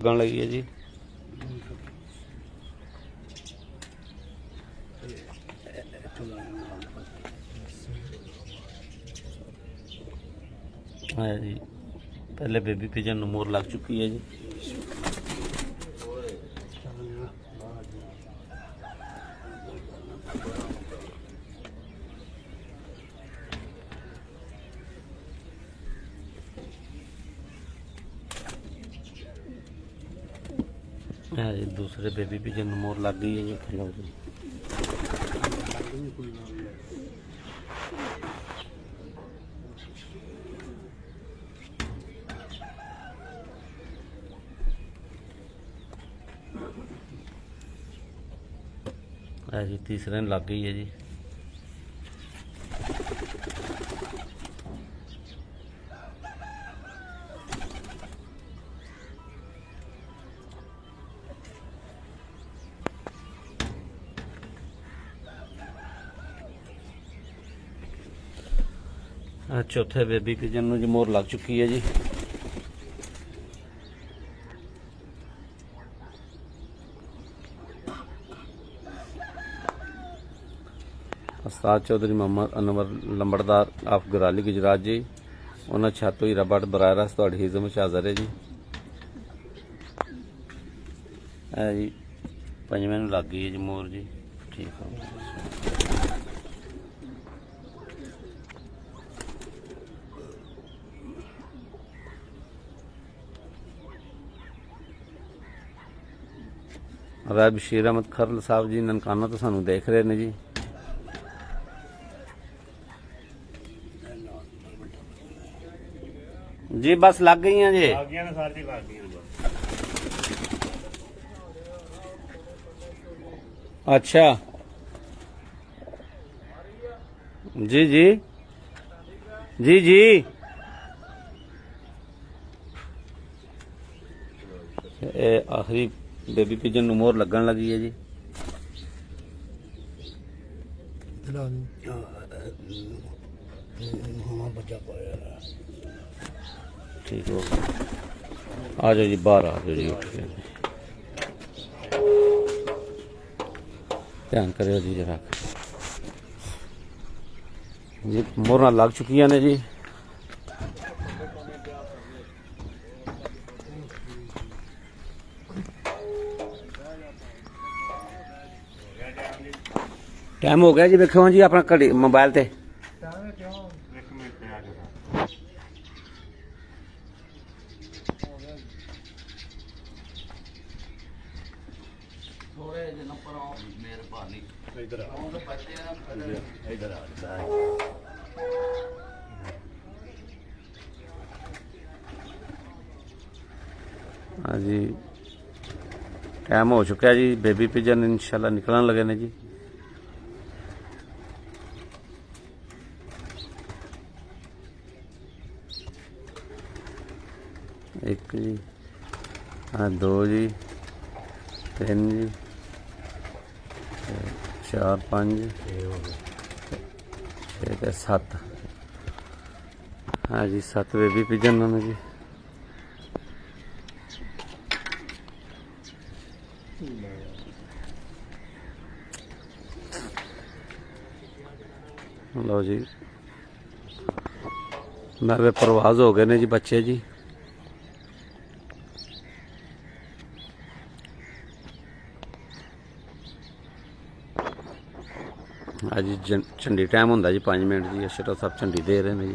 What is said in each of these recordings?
लगन लगी है जी। हाँ जी, पहले बेबी पिजन मोर लग चुकी है जी। हाँ जी, दूसरे बेबी पिजन मोर लग गई है जी। खिलाओ जी। हाँ जी, तीसरे लग गई है जी। चौथे बेबी पिजन में जी मोर लग चुकी है जी। उस्ताद चौधरी मोहम्मद अनवर लंबड़दार ऑफ गराली गुजरात जी। उन्होंने छत हुई रबड़ बराह रास्त तुहाडी हिज़म च हाज़र है जी। है जी, पंजवें नूं लग गई है जी मोर जी। ठीक है। राय बशीर अहमद खरल साहब जी ननकाना तो सानू देख रहे हैं जी। जी बस लग गई हैं जी। अच्छा जी जी जी जी। आखिरी बेबी पिजन नूं मोर लगन लगी है जी। ठीक हो, आ जाओ जी, बाहर आ जाओ जी। उठ के ध्यान करो जी जरा जी। मोहर लग चुकी ने जी। टाइम हो गया जी। वेखो जी अपना घड़ी मोबाइल ते। हाँ जी, टाइम हो चुका है जी। बेबी पिजन इंशाल्लाह निकलन लगे ने जी। एक जी, हाँ दो जी, तीन जी, चार पाँच छः सत्त। हाँ जी, सत्त बेबी पिजन ने जी। लो जी, मैं परवाज हो गए ने जी बच्चे जी। अज झंडी टाइम होंगे जी 5 मिनट जी। अशरफ साहब झंडी दे रहे हैं जी।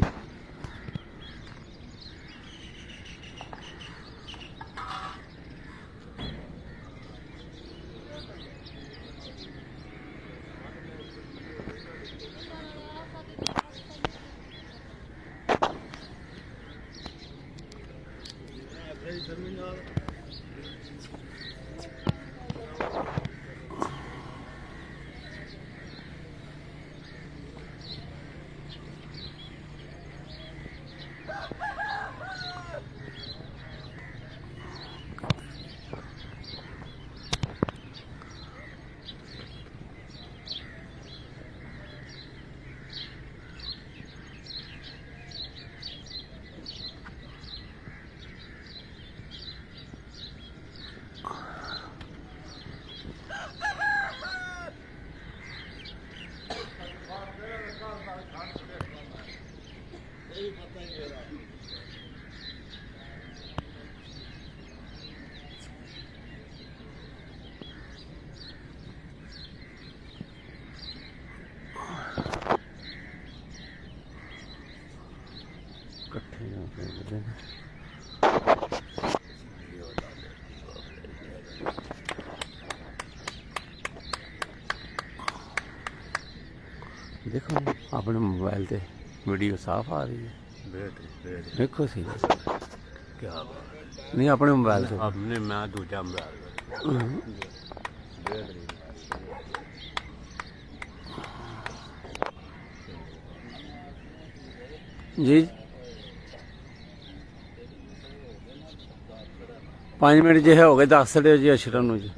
देखो अपने मोबाइल ते वीडियो साफ आ रही है। देखो सही क्या बात नहीं अपने मोबाइल से हमने मैं दूजा मोबाइल जी 5 मिनट जो है हो गए दस छड़े जी अशरफ नूं जी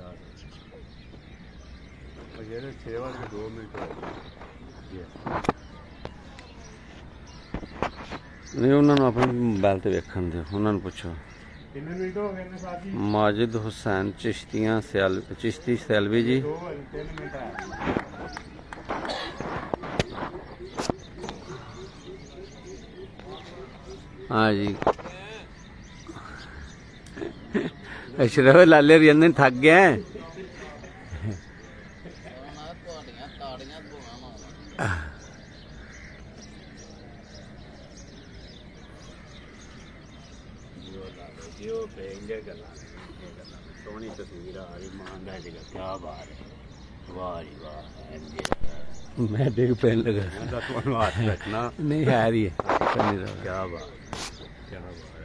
ਜਿਹੜੇ 6 ਵਜੇ 2 ਮਿੰਟ नहीं उन्होंने अपने मोबाइल ते वेखण दे उन्होंने पूछो कितने मिनट हो गए ने साहब जी माजिद हुसैन चिश्ती सैलवी जी 2 3 मिनट है हाँ जी अशरफ लाले रियन थक गए हैं जो पेंगे गला सोहनी तस्वीर आ रही मान दा जी क्या बात है वाह जी वाह मैं देख पेन लगा मैं तो हाथ रखना नहीं है रही है क्या बात क्या बात